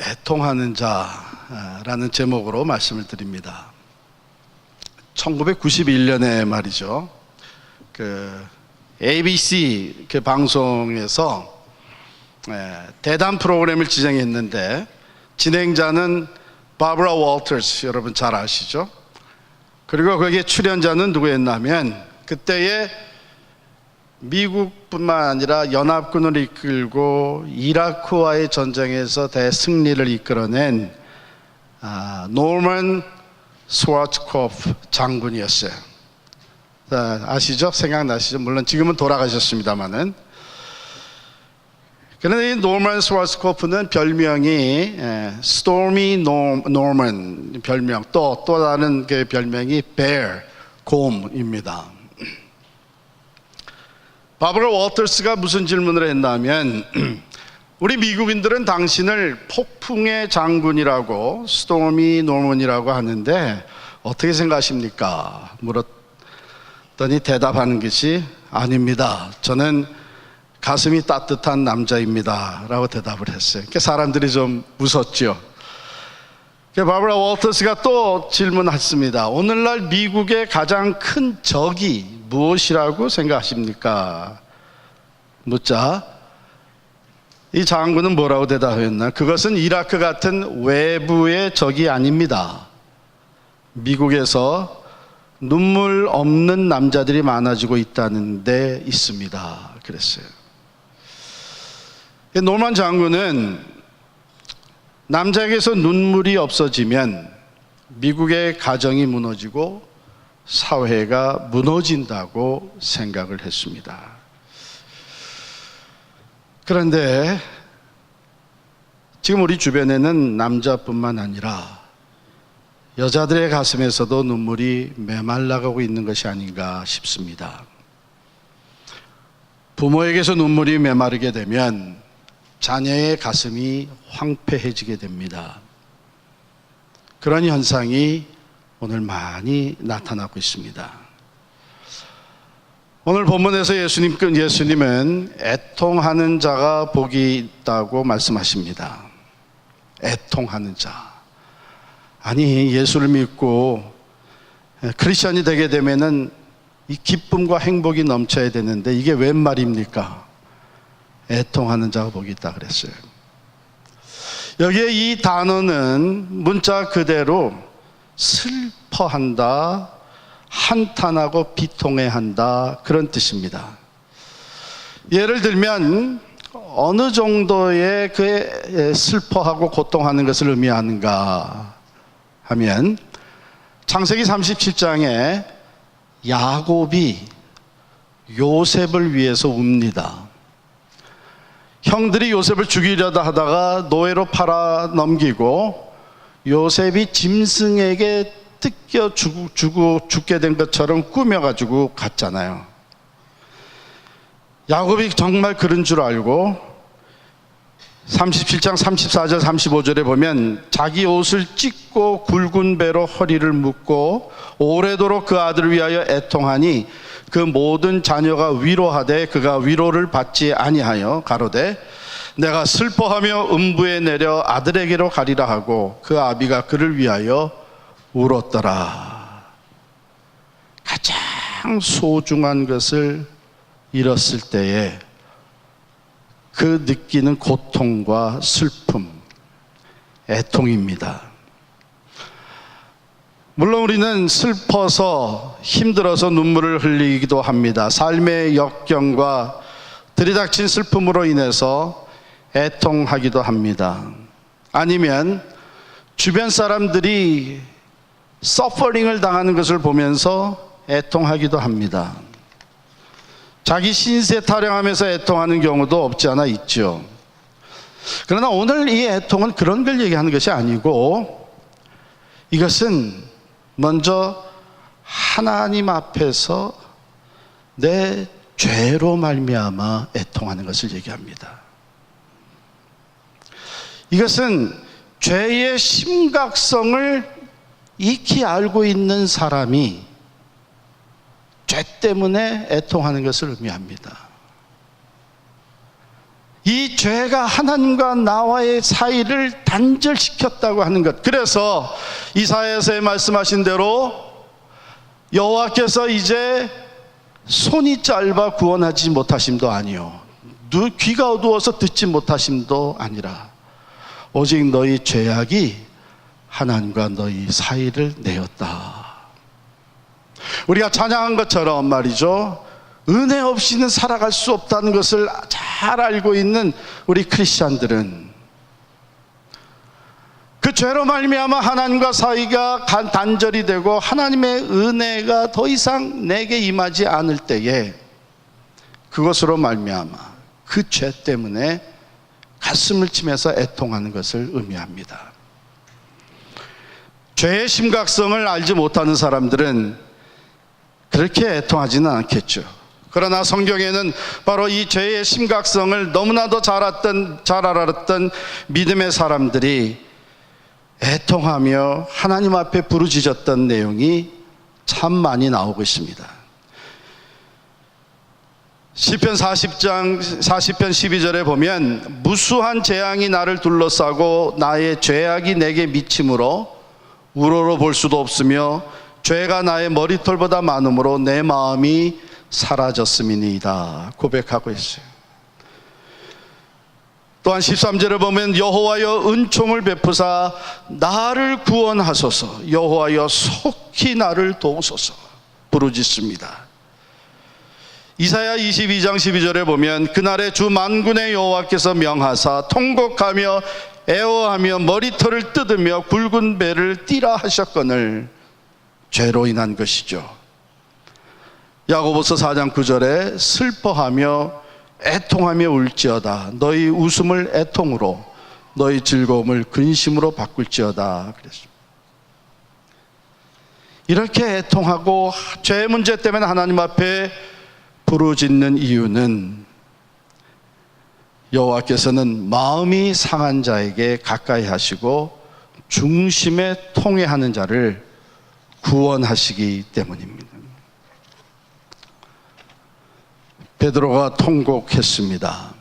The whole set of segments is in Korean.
애통하는 자라는 제목으로 말씀을 드립니다. 1991년에 말이죠. ABC 방송에서 대담 프로그램을 진행했는데 진행자는 바브라 월터스, 여러분 잘 아시죠? 그리고 거기에 출연자는 누구였냐면 그때의 미국뿐만 아니라 연합군을 이끌고 이라크와의 전쟁에서 대승리를 이끌어낸 노먼 스와츠코프 장군이었어요. 아시죠? 생각나시죠? 물론 지금은 돌아가셨습니다만은. 그런데 이 노먼 스와츠코프는 별명이 스토미 노먼 별명, 또 다른 그 별명이 베어, 곰입니다. 바브라 월터스가 무슨 질문을 했냐면 우리 미국인들은 당신을 폭풍의 장군이라고 스토미 노먼이라고 하는데 어떻게 생각하십니까? 물었더니 대답하는 것이 아닙니다. 저는 가슴이 따뜻한 남자입니다 라고 대답을 했어요. 그러니까 사람들이 좀 웃었죠. 바브라 월터스가 또 질문했습니다. 오늘날 미국의 가장 큰 적이 무엇이라고 생각하십니까? 묻자 이 장군은 뭐라고 대답했나? 그것은 이라크 같은 외부의 적이 아닙니다. 미국에서 눈물 없는 남자들이 많아지고 있다는 데 있습니다. 그랬어요. 노먼 장군은 남자에게서 눈물이 없어지면 미국의 가정이 무너지고 사회가 무너진다고 생각을 했습니다. 그런데 지금 우리 주변에는 남자뿐만 아니라 여자들의 가슴에서도 눈물이 메말라가고 있는 것이 아닌가 싶습니다. 부모에게서 눈물이 메마르게 되면 자녀의 가슴이 황폐해지게 됩니다. 그런 현상이 오늘 많이 나타나고 있습니다. 오늘 본문에서 예수님은 애통하는 자가 복이 있다고 말씀하십니다. 애통하는 자. 아니, 예수를 믿고 크리스천이 되게 되면은 이 기쁨과 행복이 넘쳐야 되는데 이게 웬 말입니까? 애통하는 자가 복이 있다 그랬어요. 여기에 이 단어는 문자 그대로 슬퍼한다, 한탄하고 비통해한다 그런 뜻입니다. 예를 들면 어느 정도의 그 슬퍼하고 고통하는 것을 의미하는가 하면 창세기 37장에 야곱이 요셉을 위해서 웁니다. 형들이 요셉을 죽이려다 하다가 노예로 팔아 넘기고 요셉이 짐승에게 뜯겨 죽게 된 것처럼 꾸며가지고 갔잖아요. 야곱이 정말 그런 줄 알고 37장 34절 35절에 보면 자기 옷을 찢고 굵은 배로 허리를 묶고 오래도록 그 아들을 위하여 애통하니 그 모든 자녀가 위로하되 그가 위로를 받지 아니하여 가로되 내가 슬퍼하며 음부에 내려 아들에게로 가리라 하고 그 아비가 그를 위하여 울었더라. 가장 소중한 것을 잃었을 때에 그 느끼는 고통과 슬픔, 애통입니다. 물론 우리는 슬퍼서 힘들어서 눈물을 흘리기도 합니다. 삶의 역경과 들이닥친 슬픔으로 인해서 애통하기도 합니다. 아니면 주변 사람들이 서퍼링을 당하는 것을 보면서 애통하기도 합니다. 자기 신세 타령하면서 애통하는 경우도 없지 않아 있죠. 그러나 오늘 이 애통은 그런 걸 얘기하는 것이 아니고 이것은 먼저 하나님 앞에서 내 죄로 말미암아 애통하는 것을 얘기합니다. 이것은 죄의 심각성을 익히 알고 있는 사람이 죄 때문에 애통하는 것을 의미합니다. 이 죄가 하나님과 나와의 사이를 단절시켰다고 하는 것. 그래서 이사야서에 말씀하신 대로 여호와께서 이제 손이 짧아 구원하지 못하심도 아니요 귀가 어두워서 듣지 못하심도 아니라 오직 너희 죄악이 하나님과 너희 사이를 내었다. 우리가 찬양한 것처럼 말이죠, 은혜 없이는 살아갈 수 없다는 것을 잘 알고 있는 우리 크리스찬들은 그 죄로 말미암아 하나님과 사이가 단절이 되고 하나님의 은혜가 더 이상 내게 임하지 않을 때에 그것으로 말미암아 그 죄 때문에 가슴을 치면서 애통하는 것을 의미합니다. 죄의 심각성을 알지 못하는 사람들은 그렇게 애통하지는 않겠죠. 그러나 성경에는 바로 이 죄의 심각성을 너무나도 잘 알았던 믿음의 사람들이 애통하며 하나님 앞에 부르짖었던 내용이 참 많이 나오고 있습니다. 시편 40편 12절에 보면 무수한 재앙이 나를 둘러싸고 나의 죄악이 내게 미침으로 우러러 볼 수도 없으며 죄가 나의 머리털보다 많음으로 내 마음이 사라졌음이니이다 고백하고 있어요. 또한 13절에 보면 여호와여 은총을 베푸사 나를 구원하소서, 여호와여 속히 나를 도우소서 부르짖습니다. 이사야 22장 12절에 보면 그날에 주 만군의 여호와께서 명하사 통곡하며 애워하며 머리털을 뜯으며 굵은 배를 띠라 하셨거늘 죄로 인한 것이죠. 야고보서 4장 9절에 슬퍼하며 애통하며 울지어다 너희 웃음을 애통으로 너희 즐거움을 근심으로 바꿀지어다 그랬습니다. 이렇게 애통하고 죄 문제 때문에 하나님 앞에 부르짖는 이유는 여호와께서는 마음이 상한 자에게 가까이 하시고 중심에 통회하는 자를 구원하시기 때문입니다. 베드로가 통곡했습니다.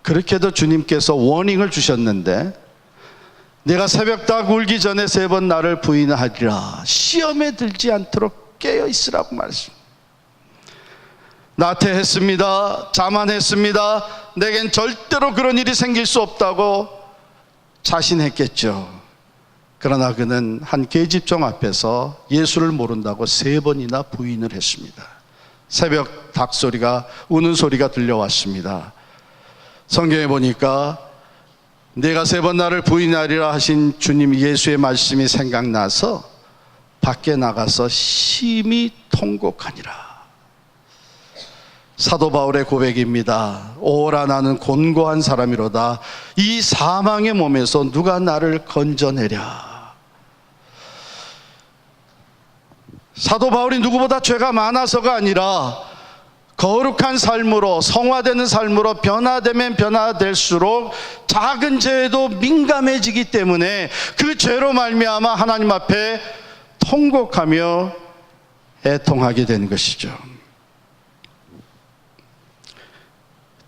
그렇게도 주님께서 워닝을 주셨는데 내가 새벽닭 울기 전에 3번 나를 부인하리라 시험에 들지 않도록 깨어 있으라고 말했습니다. 나태했습니다. 자만했습니다. 내겐 절대로 그런 일이 생길 수 없다고 자신했겠죠. 그러나 그는 한 계집종 앞에서 예수를 모른다고 3번이나 부인을 했습니다. 새벽 닭소리가 우는 소리가 들려왔습니다. 성경에 보니까 내가 3번 나를 부인하리라 하신 주님 예수의 말씀이 생각나서 밖에 나가서 심히 통곡하니라. 사도 바울의 고백입니다. 오라 나는 곤고한 사람이로다. 이 사망의 몸에서 누가 나를 건져내랴. 사도 바울이 누구보다 죄가 많아서가 아니라 거룩한 삶으로 성화되는 삶으로 변화되면 변화될수록 작은 죄에도 민감해지기 때문에 그 죄로 말미암아 하나님 앞에 통곡하며 애통하게 된 것이죠.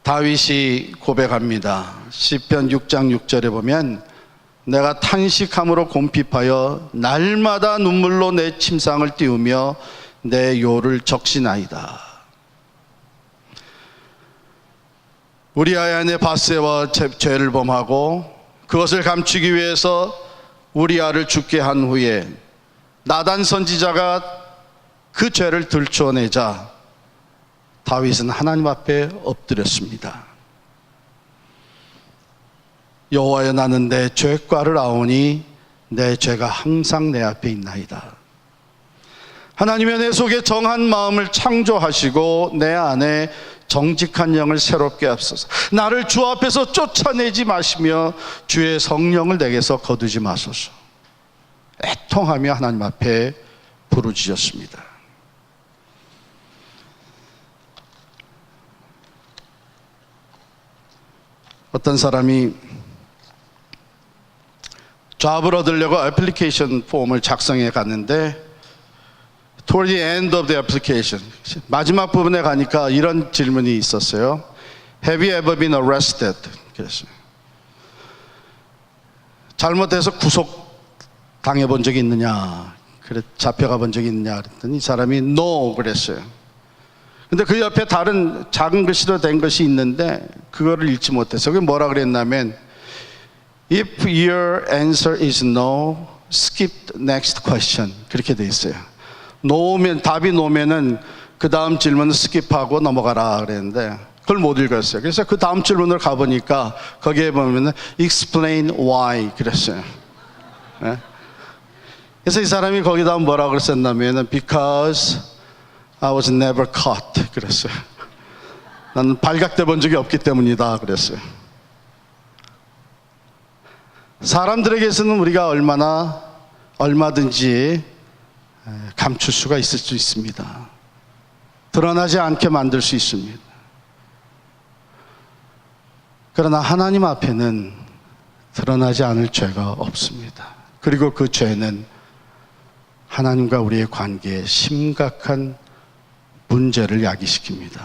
다윗이 고백합니다. 시편 6장 6절에 보면 내가 탄식함으로 곰핍하여 날마다 눈물로 내 침상을 띄우며 내 요를 적시나이다. 우리아의 아내 밧세바와 죄를 범하고 그것을 감추기 위해서 우리아를 죽게 한 후에 나단 선지자가 그 죄를 들춰내자 다윗은 하나님 앞에 엎드렸습니다. 여호와여 나는 내 죄과를 아오니 내 죄가 항상 내 앞에 있나이다. 하나님여 내 속에 정한 마음을 창조하시고 내 안에 정직한 영을 새롭게 하소서. 나를 주 앞에서 쫓아내지 마시며 주의 성령을 내게서 거두지 마소서. 애통하며 하나님 앞에 부르짖었습니다. 어떤 사람이 잡을 얻으려고 애플리케이션 폼을 작성해 갔는데 toward the end of the application 마지막 부분에 가니까 이런 질문이 있었어요. Have you ever been arrested? 그랬어요. 잘못해서 구속 당해본 적이 있느냐? 그래, 잡혀가 본 적이 있느냐? 그랬더니 이 사람이 No 그랬어요. 근데 그 옆에 다른 작은 글씨로 된 것이 있는데 그거를 읽지 못해서 그게 뭐라 그랬냐면 If your answer is no, skip the next question. 그렇게 돼 있어요. 노면, 답이 노면은 그 다음 질문을 스킵하고 넘어가라 그랬는데 그걸 못 읽었어요. 그래서 그 다음 질문을 가보니까 거기에 보면은 explain why 그랬어요. 네? 그래서 이 사람이 거기다 뭐라고 그랬었냐면은 because I was never caught 그랬어요. 나는 발각돼 본 적이 없기 때문이다 그랬어요. 사람들에게서는 우리가 얼마든지 감출 수가 있을 수 있습니다. 드러나지 않게 만들 수 있습니다. 그러나 하나님 앞에는 드러나지 않을 죄가 없습니다. 그리고 그 죄는 하나님과 우리의 관계에 심각한 문제를 야기시킵니다.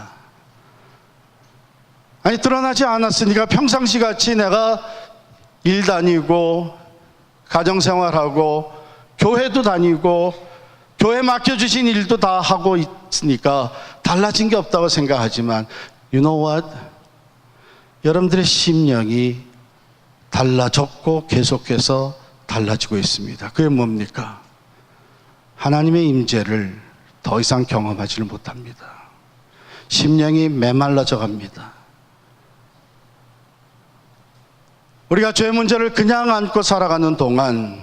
아니 드러나지 않았으니까 평상시 같이 내가 일 다니고 가정생활하고 교회도 다니고 교회 맡겨주신 일도 다 하고 있으니까 달라진 게 없다고 생각하지만 You know what? 여러분들의 심령이 달라졌고 계속해서 달라지고 있습니다. 그게 뭡니까? 하나님의 임재를 더 이상 경험하지를 못합니다. 심령이 메말라져 갑니다. 우리가 죄 문제를 그냥 안고 살아가는 동안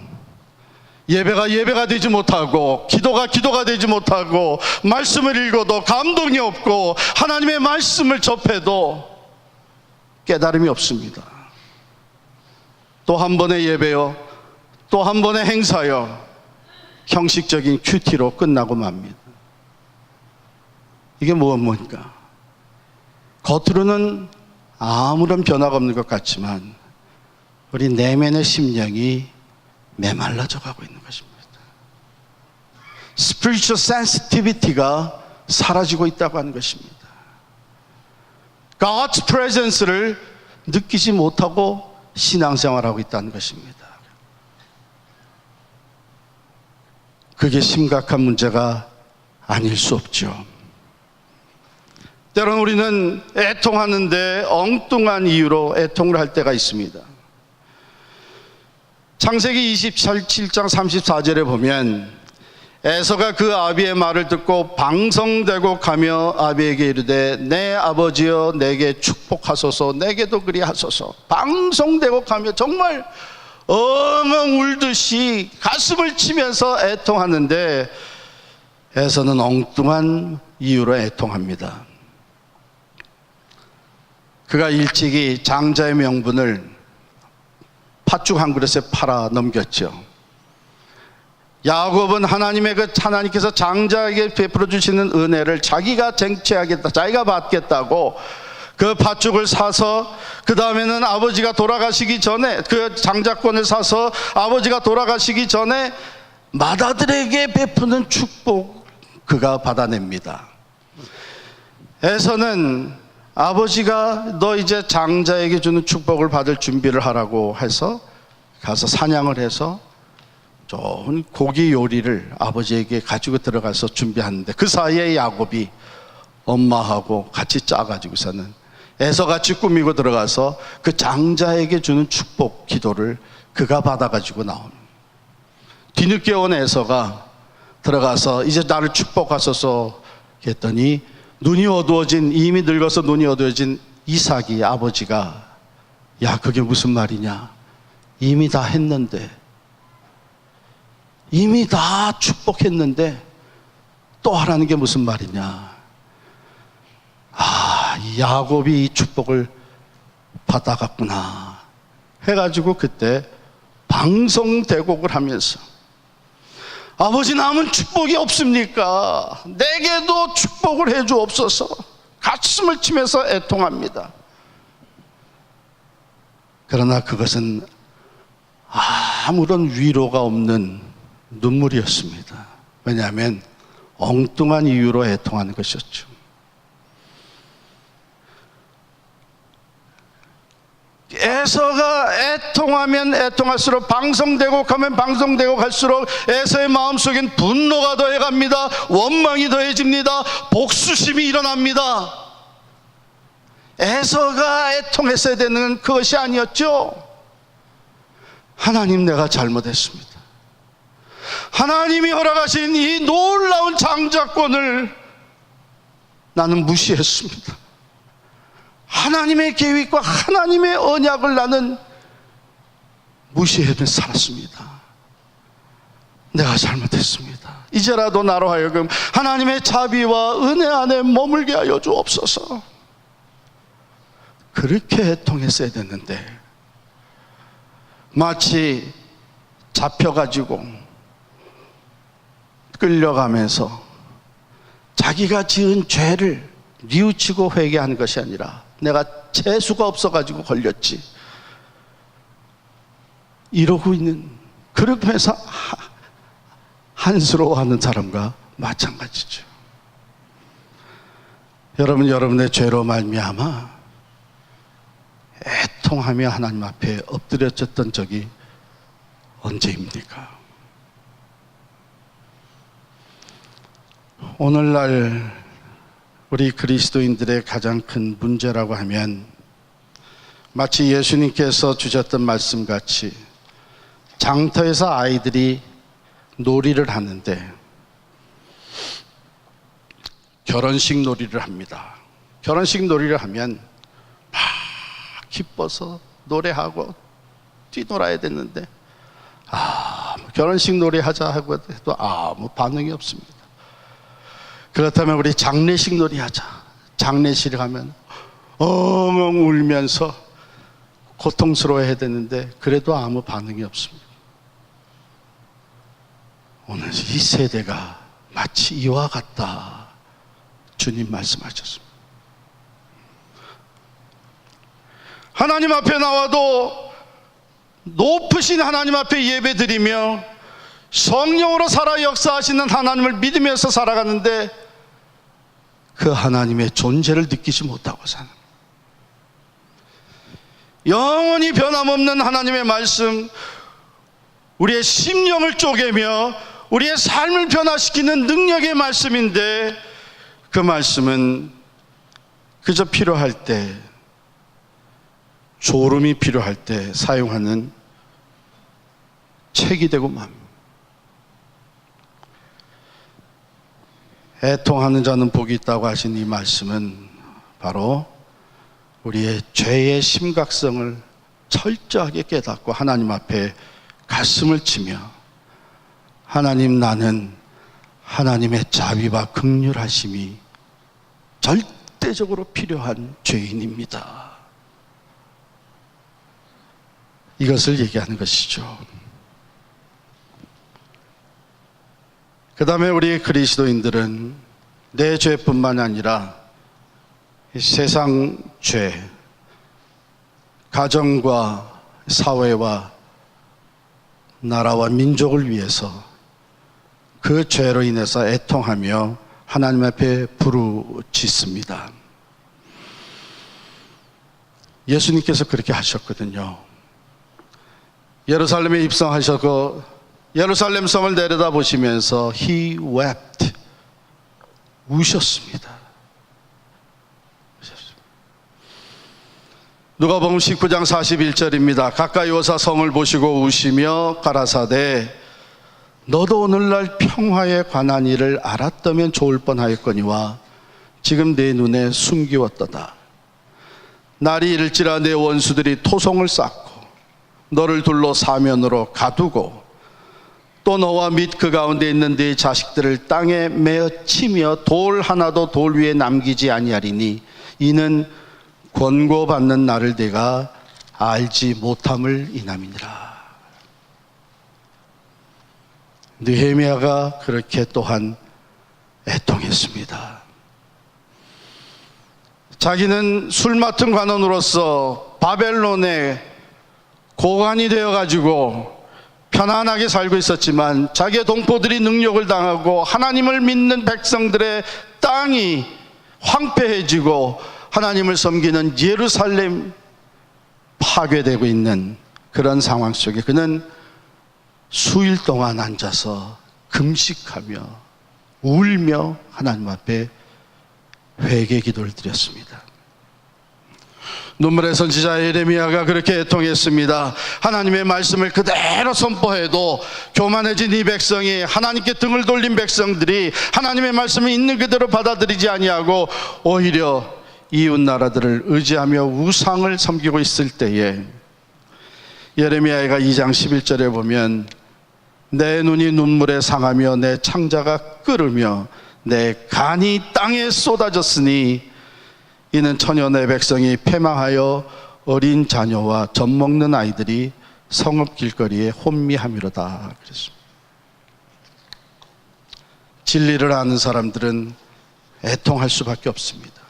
예배가 되지 못하고 기도가 되지 못하고 말씀을 읽어도 감동이 없고 하나님의 말씀을 접해도 깨달음이 없습니다. 또 한 번의 예배요, 또 한 번의 행사요, 형식적인 큐티로 끝나고 맙니다. 이게 무엇입니까? 겉으로는 아무런 변화가 없는 것 같지만 우리 내면의 심령이 메말라져 가고 있는 것입니다. Spiritual sensitivity가 사라지고 있다고 하는 것입니다. God's presence를 느끼지 못하고 신앙생활하고 있다는 것입니다. 그게 심각한 문제가 아닐 수 없죠. 때로는 우리는 애통하는데 엉뚱한 이유로 애통을 할 때가 있습니다. 창세기 27장 34절에 보면 에서가 그 아비의 말을 듣고 방성되고 가며 아비에게 이르되 내 아버지여 내게 축복하소서 내게도 그리하소서. 방성되고 가며 정말 엉엉 울듯이 가슴을 치면서 애통하는데 에서는 엉뚱한 이유로 애통합니다. 그가 일찍이 장자의 명분을 팥죽 한 그릇에 팔아 넘겼죠. 야곱은 하나님께서 장자에게 베풀어 주시는 은혜를 자기가 쟁취하겠다, 자기가 받겠다고 그 팥죽을 사서 그 다음에는 아버지가 돌아가시기 전에 그 장자권을 사서 아버지가 돌아가시기 전에 맏아들에게 베푸는 축복 그가 받아냅니다. 에서는 아버지가 너 이제 장자에게 주는 축복을 받을 준비를 하라고 해서 가서 사냥을 해서 좋은 고기 요리를 아버지에게 가지고 들어가서 준비하는데 그 사이에 야곱이 엄마하고 같이 짜가지고서는 에서같이 꾸미고 들어가서 그 장자에게 주는 축복 기도를 그가 받아가지고 나옵니다. 뒤늦게 온 에서가 들어가서 이제 나를 축복하소서 했더니 이미 늙어서 눈이 어두워진 이삭이 아버지가 야 그게 무슨 말이냐, 이미 다 했는데, 이미 다 축복했는데 또 하라는 게 무슨 말이냐. 야곱이 이 축복을 받아갔구나 해가지고 그때 방송대곡을 하면서 아버지 남은 축복이 없습니까? 내게도 축복을 해주옵소서 가슴을 치면서 애통합니다. 그러나 그것은 아무런 위로가 없는 눈물이었습니다. 왜냐하면 엉뚱한 이유로 애통하는 것이었죠. 에서가 애통하면 애통할수록, 방성되고 가면 방성되고 갈수록 에서의 마음속엔 분노가 더해갑니다. 원망이 더해집니다. 복수심이 일어납니다. 에서가 애통했어야 되는 그것이 아니었죠. 하나님, 내가 잘못했습니다. 하나님이 허락하신 이 놀라운 장자권을 나는 무시했습니다. 하나님의 계획과 하나님의 언약을 나는 무시하며 살았습니다. 내가 잘못했습니다. 이제라도 나로 하여금 하나님의 자비와 은혜 안에 머물게 하여 주옵소서. 그렇게 애통했어야 됐는데, 마치 잡혀가지고 끌려가면서 자기가 지은 죄를 뉘우치고 회개하는 것이 아니라, 내가 재수가 없어가지고 걸렸지, 이러고 있는, 그렇게 해서 한스러워하는 사람과 마찬가지죠. 여러분, 여러분의 죄로 말미암아 애통하며 하나님 앞에 엎드려졌던 적이 언제입니까? 오늘날 우리 그리스도인들의 가장 큰 문제라고 하면, 마치 예수님께서 주셨던 말씀같이 장터에서 아이들이 놀이를 하는데 결혼식 놀이를 합니다. 결혼식 놀이를 하면 막 기뻐서 노래하고 뛰놀아야 되는데, 결혼식 놀이 하자 하고 해도 아무 반응이 없습니다. 그렇다면 우리 장례식 놀이 하자. 장례식을 가면 엉엉 울면서 고통스러워해야 되는데 그래도 아무 반응이 없습니다. 오늘 이 세대가 마치 이와 같다, 주님 말씀하셨습니다. 하나님 앞에 나와도 높으신 하나님 앞에 예배드리며 성령으로 살아 역사하시는 하나님을 믿으면서 살아가는데 그 하나님의 존재를 느끼지 못하고 사는, 영원히 변함없는 하나님의 말씀, 우리의 심령을 쪼개며 우리의 삶을 변화시키는 능력의 말씀인데, 그 말씀은 그저 필요할 때, 졸음이 필요할 때 사용하는 책이 되고 맙니다. 애통하는 자는 복이 있다고 하신 이 말씀은 바로 우리의 죄의 심각성을 철저하게 깨닫고 하나님 앞에 가슴을 치며, 하나님, 나는 하나님의 자비와 긍휼하심이 절대적으로 필요한 죄인입니다, 이것을 얘기하는 것이죠. 그 다음에 우리 그리스도인들은 내 죄뿐만 아니라 세상 죄, 가정과 사회와 나라와 민족을 위해서 그 죄로 인해서 애통하며 하나님 앞에 부르짖습니다. 예수님께서 그렇게 하셨거든요. 예루살렘에 입성하셔서 예루살렘 성을 내려다보시면서 He wept, 우셨습니다. 누가복음 19장 41절입니다. 가까이 오사 성을 보시고 우시며 가라사대, 너도 오늘날 평화에 관한 일을 알았다면 좋을 뻔하였거니와 지금 내 눈에 숨기웠도다. 날이 이를지라 내 원수들이 토성을 쌓고 너를 둘러 사면으로 가두고 또 너와 및 그 가운데 있는 네 자식들을 땅에 메어 치며 돌 하나도 돌 위에 남기지 아니하리니 이는 권고받는 나를 내가 알지 못함을 인함이니라. 느헤미야가 그렇게 또한 애통했습니다. 자기는 술 맡은 관원으로서 바벨론의 고관이 되어가지고 편안하게 살고 있었지만, 자기의 동포들이 능력을 당하고 하나님을 믿는 백성들의 땅이 황폐해지고 하나님을 섬기는 예루살렘 파괴되고 있는 그런 상황 속에 그는 수일 동안 앉아서 금식하며 울며 하나님 앞에 회개 기도를 드렸습니다. 눈물의 선지자 예레미야가 그렇게 애통했습니다. 하나님의 말씀을 그대로 선포해도 교만해진 이 백성이, 하나님께 등을 돌린 백성들이 하나님의 말씀을 있는 그대로 받아들이지 아니하고 오히려 이웃 나라들을 의지하며 우상을 섬기고 있을 때에 예레미야가 2장 11절에 보면 내 눈이 눈물에 상하며 내 창자가 끓으며 내 간이 땅에 쏟아졌으니 이는 처녀 내 백성이 패망하여 어린 자녀와 젖 먹는 아이들이 성읍 길거리에 혼미함이로다 그랬습니다. 진리를 아는 사람들은 애통할 수밖에 없습니다.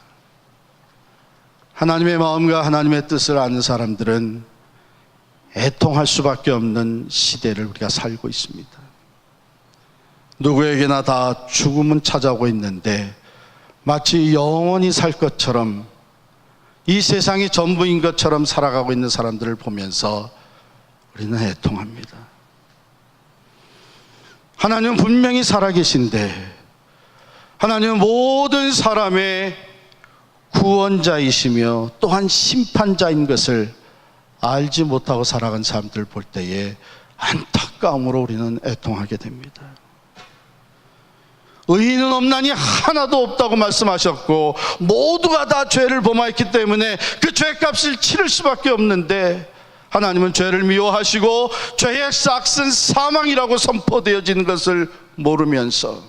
하나님의 마음과 하나님의 뜻을 아는 사람들은 애통할 수밖에 없는 시대를 우리가 살고 있습니다. 누구에게나 다 죽음은 찾아오고 있는데 마치 영원히 살 것처럼 이 세상이 전부인 것처럼 살아가고 있는 사람들을 보면서 우리는 애통합니다. 하나님은 분명히 살아계신데 하나님은 모든 사람의 구원자이시며 또한 심판자인 것을 알지 못하고 살아간 사람들을 볼 때에 안타까움으로 우리는 애통하게 됩니다. 의인은 없나니 하나도 없다고 말씀하셨고 모두가 다 죄를 범하였기 때문에 그 죄값을 치를 수밖에 없는데 하나님은 죄를 미워하시고 죄의 싹은 사망이라고 선포되어지는 것을 모르면서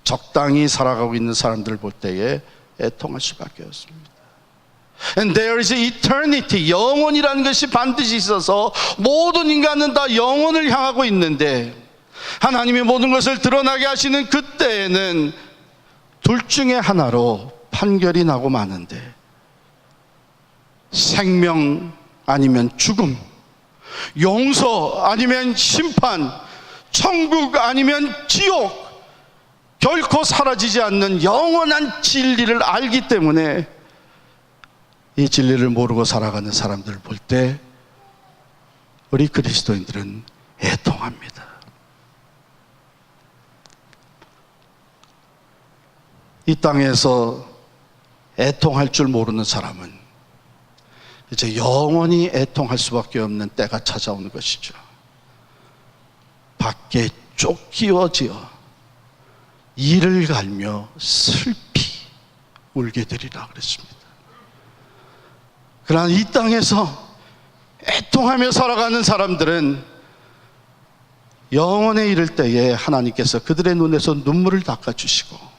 적당히 살아가고 있는 사람들을 볼 때에 애통할 수밖에 없습니다. And there is eternity, 영원이라는 것이 반드시 있어서 모든 인간은 다 영원을 향하고 있는데 하나님이 모든 것을 드러나게 하시는 그때에는 둘 중에 하나로 판결이 나고 마는데 생명 아니면 죽음, 용서 아니면 심판, 천국 아니면 지옥, 결코 사라지지 않는 영원한 진리를 알기 때문에 이 진리를 모르고 살아가는 사람들을 볼 때 우리 그리스도인들은 애통합니다. 이 땅에서 애통할 줄 모르는 사람은 이제 영원히 애통할 수밖에 없는 때가 찾아오는 것이죠. 밖에 쫓기어지어 이를 갈며 슬피 울게 되리라 그랬습니다. 그러나 이 땅에서 애통하며 살아가는 사람들은 영원에 이를 때에 하나님께서 그들의 눈에서 눈물을 닦아주시고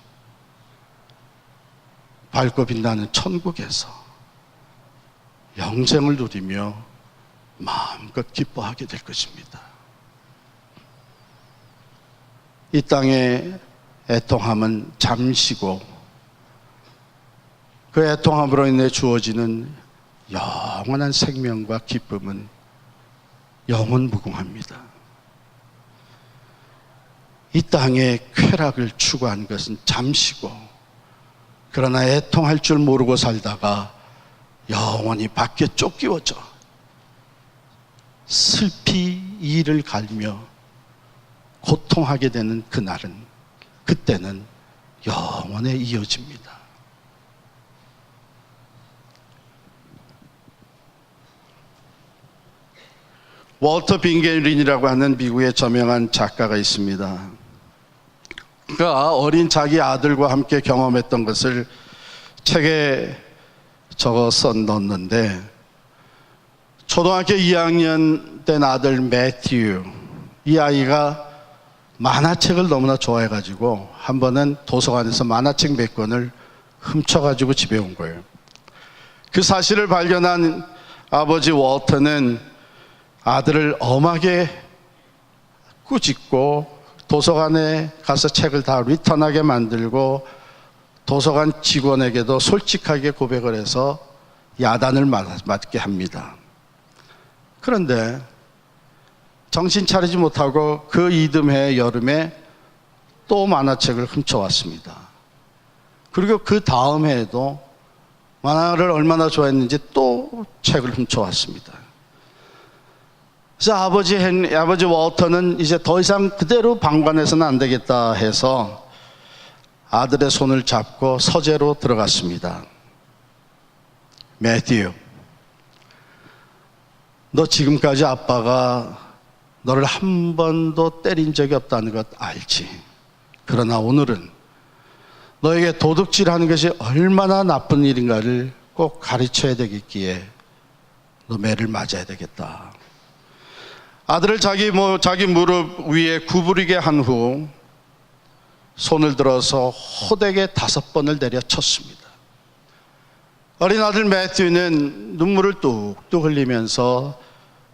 밝고 빛나는 천국에서 영생을 누리며 마음껏 기뻐하게 될 것입니다. 이 땅의 애통함은 잠시고 그 애통함으로 인해 주어지는 영원한 생명과 기쁨은 영원무궁합니다. 이 땅의 쾌락을 추구한 것은 잠시고 그러나 애통할 줄 모르고 살다가 영원히 밖에 쫓기워져 슬피 이를 갈며 고통하게 되는 그날은, 그때는 영원에 이어집니다. 월터 빙겔린이라고 하는 미국의 저명한 작가가 있습니다. 그가 어린 자기 아들과 함께 경험했던 것을 책에 적어 넣었는데, 초등학교 2학년 된 아들 매튜, 이 아이가 만화책을 너무나 좋아해가지고 한 번은 도서관에서 만화책 몇 권을 훔쳐가지고 집에 온 거예요. 그 사실을 발견한 아버지 월터는 아들을 엄하게 꾸짖고 도서관에 가서 책을 다 리턴하게 만들고 도서관 직원에게도 솔직하게 고백을 해서 야단을 맞게 합니다. 그런데 정신 차리지 못하고 그 이듬해 여름에 또 만화책을 훔쳐왔습니다. 그리고 그 다음 해에도 만화를 얼마나 좋아했는지 또 책을 훔쳐왔습니다. 그래서 아버지 워터는 이제 더 이상 그대로 방관해서는 안 되겠다 해서 아들의 손을 잡고 서재로 들어갔습니다. 매튜, 너 지금까지 아빠가 너를 한 번도 때린 적이 없다는 것 알지? 그러나 오늘은 너에게 도둑질하는 것이 얼마나 나쁜 일인가를 꼭 가르쳐야 되겠기에 너 매를 맞아야 되겠다. 아들을 자기 무릎 위에 구부리게 한 후 손을 들어서 호되게 5번을 내려쳤습니다. 어린 아들 매튜는 눈물을 뚝뚝 흘리면서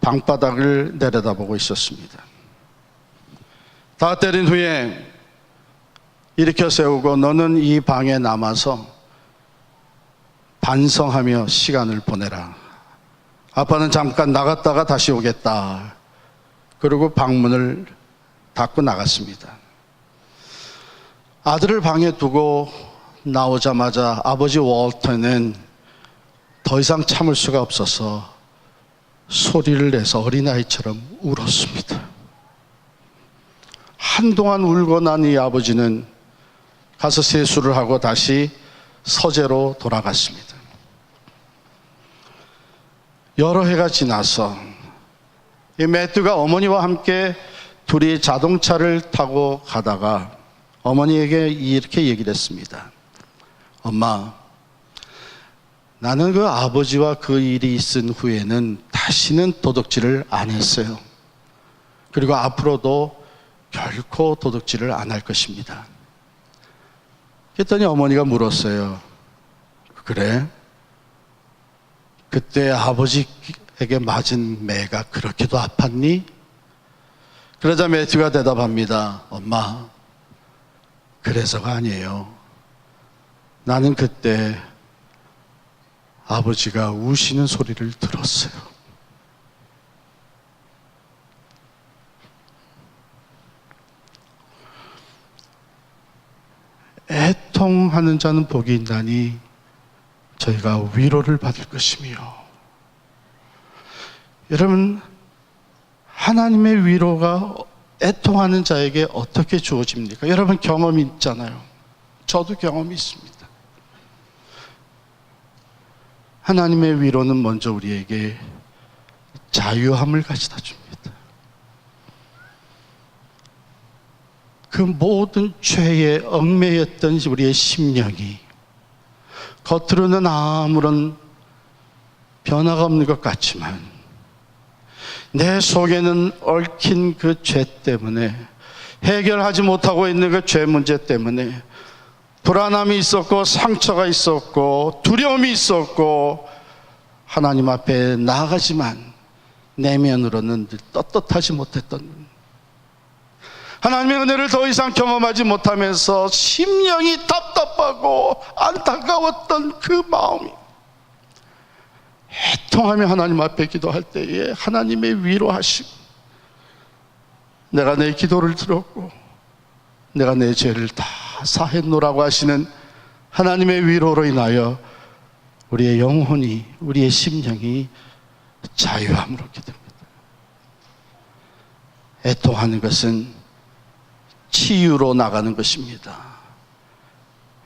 방바닥을 내려다보고 있었습니다. 다 때린 후에 일으켜 세우고 너는 이 방에 남아서 반성하며 시간을 보내라. 아빠는 잠깐 나갔다가 다시 오겠다. 그리고 방문을 닫고 나갔습니다. 아들을 방에 두고 나오자마자 아버지 월터는 더 이상 참을 수가 없어서 소리를 내서 어린아이처럼 울었습니다. 한동안 울고 난 이 아버지는 가서 세수를 하고 다시 서재로 돌아갔습니다. 여러 해가 지나서 이 매튜가 어머니와 함께 둘이 자동차를 타고 가다가 어머니에게 이렇게 얘기를 했습니다. 엄마, 나는 그 아버지와 그 일이 있은 후에는 다시는 도둑질을 안 했어요. 그리고 앞으로도 결코 도둑질을 안 할 것입니다. 그랬더니 어머니가 물었어요. 그래? 그때 아버지에게 맞은 매가 그렇게도 아팠니? 그러자 매튜가 대답합니다. 엄마, 그래서가 아니에요. 나는 그때 아버지가 우시는 소리를 들었어요. 애통하는 자는 복이 있나니 저희가 위로를 받을 것이며. 여러분, 하나님의 위로가 애통하는 자에게 어떻게 주어집니까? 여러분 경험이 있잖아요. 저도 경험이 있습니다. 하나님의 위로는 먼저 우리에게 자유함을 가져다 줍니다. 그 모든 죄에 얽매였던 우리의 심령이 겉으로는 아무런 변화가 없는 것 같지만 내 속에는 얽힌 그 죄 때문에, 해결하지 못하고 있는 그 죄 문제 때문에 불안함이 있었고 상처가 있었고 두려움이 있었고 하나님 앞에 나아가지만 내면으로는 늘 떳떳하지 못했던, 하나님의 은혜를 더 이상 경험하지 못하면서 심령이 답답하고 안타까웠던 그 마음이, 애통하며 하나님 앞에 기도할 때에 하나님의 위로하심, 내가 내 기도를 들었고 내가 내 죄를 다 사했노라고 하시는 하나님의 위로로 인하여 우리의 영혼이, 우리의 심령이 자유함을 얻게 됩니다. 애통하는 것은 치유로 나가는 것입니다.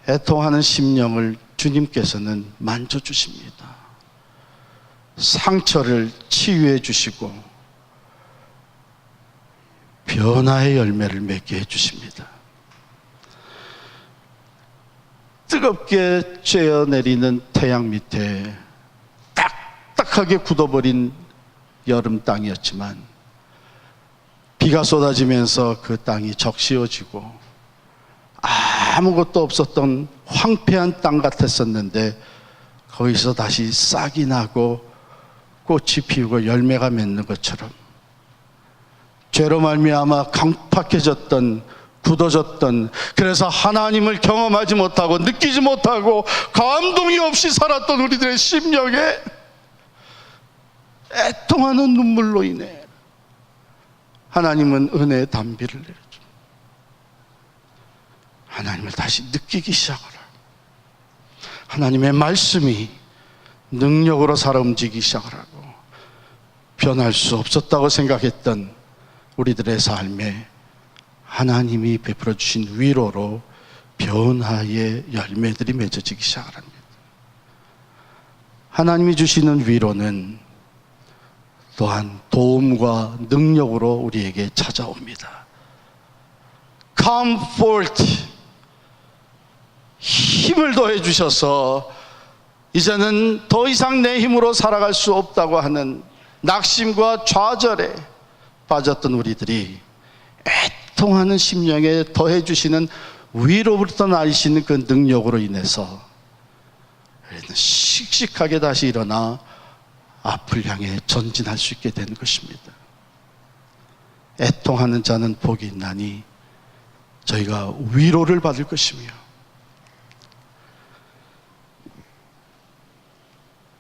애통하는 심령을 주님께서는 만져주십니다. 상처를 치유해 주시고 변화의 열매를 맺게 해주십니다. 뜨겁게 쬐어내리는 태양 밑에 딱딱하게 굳어버린 여름 땅이었지만 비가 쏟아지면서 그 땅이 적시어지고 아무것도 없었던 황폐한 땅 같았었는데 거기서 다시 싹이 나고 꽃이 피우고 열매가 맺는 것처럼 죄로 말미암아 강팍해졌던, 굳어졌던, 그래서 하나님을 경험하지 못하고 느끼지 못하고 감동이 없이 살았던 우리들의 심령에 애통하는 눈물로 인해 하나님은 은혜의 단비를 내려줍니다. 하나님을 다시 느끼기 시작하라. 하나님의 말씀이 능력으로 살아 움직이기 시작을 하고 변할 수 없었다고 생각했던 우리들의 삶에 하나님이 베풀어 주신 위로로 변화의 열매들이 맺어지기 시작을 합니다. 하나님이 주시는 위로는 또한 도움과 능력으로 우리에게 찾아옵니다. Comfort, 힘을 더해 주셔서 이제는 더 이상 내 힘으로 살아갈 수 없다고 하는 낙심과 좌절에 빠졌던 우리들이 애통하는 심령에 더해 주시는 위로부터 나시는 그 능력으로 인해서 씩씩하게 다시 일어나 앞을 향해 전진할 수 있게 되는 것입니다. 애통하는 자는 복이 있나니 저희가 위로를 받을 것이며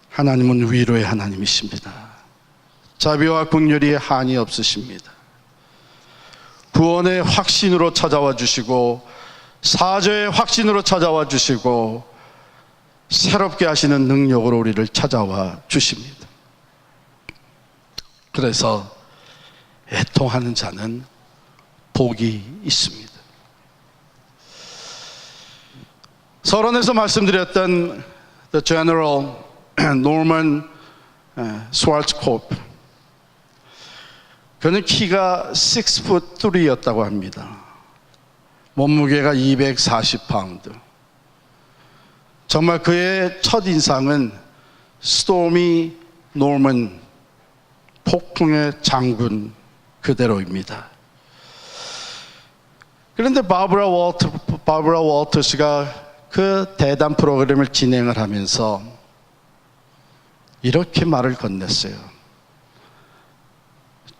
하나님은 위로의 하나님이십니다. 자비와 긍휼이 한이 없으십니다. 구원의 확신으로 찾아와 주시고 사죄의 확신으로 찾아와 주시고 새롭게 하시는 능력으로 우리를 찾아와 주십니다. 그래서 애통하는 자는 복이 있습니다. 서론에서 말씀드렸던 The General Norman Schwarzkopf, 그는 키가 6'3" 합니다. 몸무게가 240파운드. 정말 그의 첫인상은 스토미 노먼, 폭풍의 장군 그대로입니다. 그런데 바브라 월터스가 그 대담 프로그램을 진행을 하면서 이렇게 말을 건넸어요.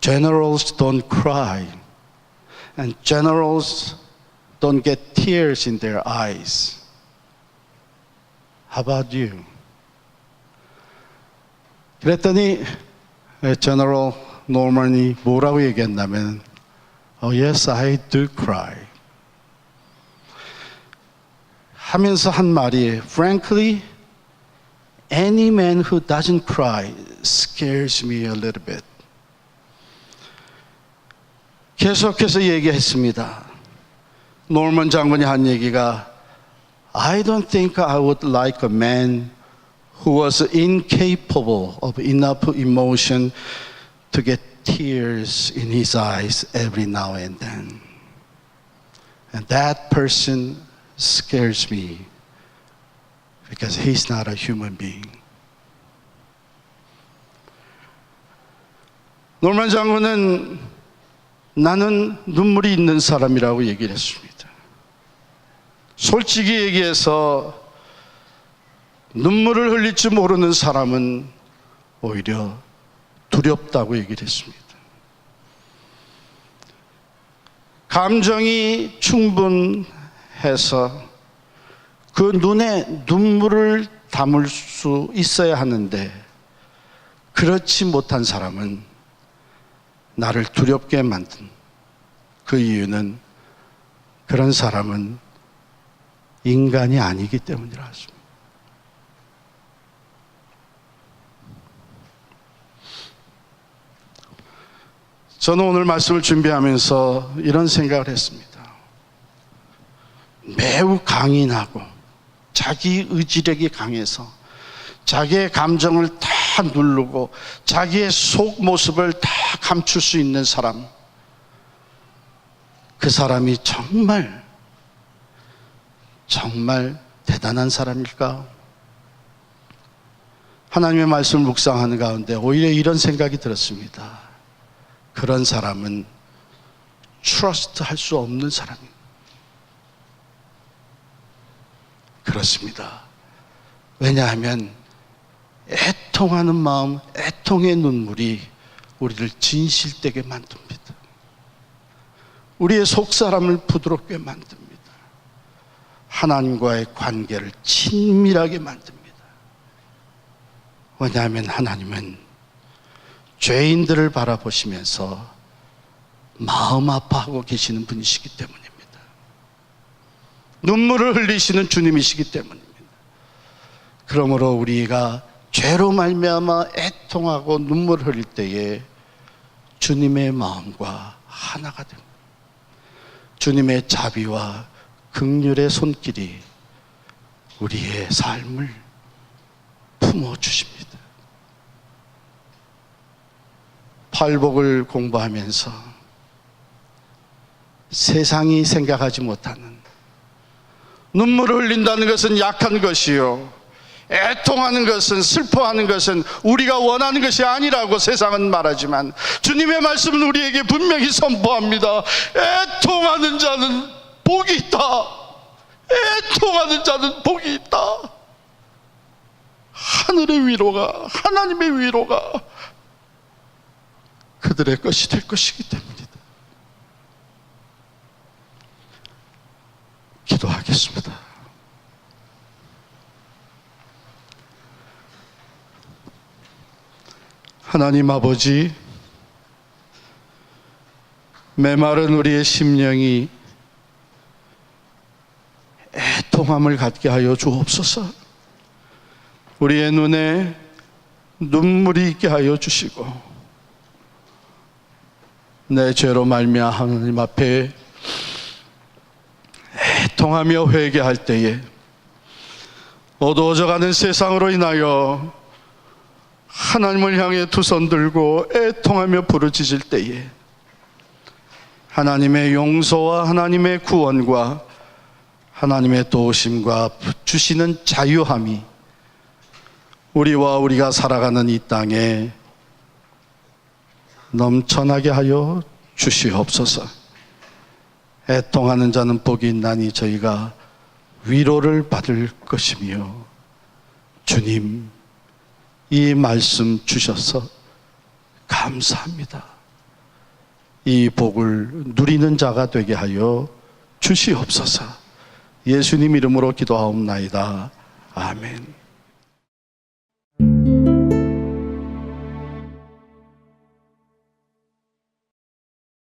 Generals don't cry and generals don't get tears in their eyes. How about you? 그랬더니 General Norman이 뭐라고 얘기했냐면 Oh yes, I do cry. 하면서 한 말이 Frankly, any man who doesn't cry scares me a little bit. 계속해서 얘기했습니다. 노먼 장군이 한 얘기가 I don't think I would like a man who was incapable of enough emotion to get tears in his eyes every now and then. And that person scares me because he's not a human being. 노먼 장군은 나는 눈물이 있는 사람이라고 얘기를 했습니다. 솔직히 얘기해서 눈물을 흘릴 줄 모르는 사람은 오히려 두렵다고 얘기를 했습니다. 감정이 충분해서 그 눈에 눈물을 담을 수 있어야 하는데 그렇지 못한 사람은 나를 두렵게 만든 그 이유는 그런 사람은 인간이 아니기 때문이라 하십니다. 저는 오늘 말씀을 준비하면서 이런 생각을 했습니다. 매우 강인하고 자기 의지력이 강해서 자기의 감정을 다 누르고 자기의 속 모습을 다 감출 수 있는 사람, 그 사람이 정말 대단한 사람일까? 하나님의 말씀을 묵상하는 가운데 오히려 이런 생각이 들었습니다. 그런 사람은 트러스트 할 수 없는 사람입니다. 그렇습니다. 왜냐하면 애통하는 마음, 애통의 눈물이 우리를 진실되게 만듭니다. 우리의 속사람을 부드럽게 만듭니다. 하나님과의 관계를 친밀하게 만듭니다. 왜냐하면 하나님은 죄인들을 바라보시면서 마음 아파하고 계시는 분이시기 때문입니다. 눈물을 흘리시는 주님이시기 때문입니다. 그러므로 우리가 죄로 말미암아 애통하고 눈물 흘릴 때에 주님의 마음과 하나가 됩니다. 주님의 자비와 긍휼의 손길이 우리의 삶을 품어주십니다. 팔복을 공부하면서 세상이 생각하지 못하는, 눈물을 흘린다는 것은 약한 것이요, 애통하는 것은, 슬퍼하는 것은 우리가 원하는 것이 아니라고 세상은 말하지만 주님의 말씀은 우리에게 분명히 선포합니다. 애통하는 자는 복이 있다. 애통하는 자는 복이 있다. 하늘의 위로가, 하나님의 위로가 그들의 것이 될 것이기 때문이다. 기도하겠습니다. 하나님 아버지, 메마른 우리의 심령이 애통함을 갖게 하여 주옵소서. 우리의 눈에 눈물이 있게 하여 주시고, 내 죄로 말미암아 하나님 앞에 애통하며 회개할 때에 어두워져가는 세상으로 인하여 하나님을 향해 두 손 들고 애통하며 부르짖을 때에 하나님의 용서와 하나님의 구원과 하나님의 도우심과 주시는 자유함이 우리와 우리가 살아가는 이 땅에 넘쳐나게 하여 주시옵소서. 애통하는 자는 복이 있나니 저희가 위로를 받을 것이며, 주님 이 말씀 주셔서 감사합니다. 이 복을 누리는 자가 되게 하여 주시옵소서. 예수님 이름으로 기도하옵나이다. 아멘.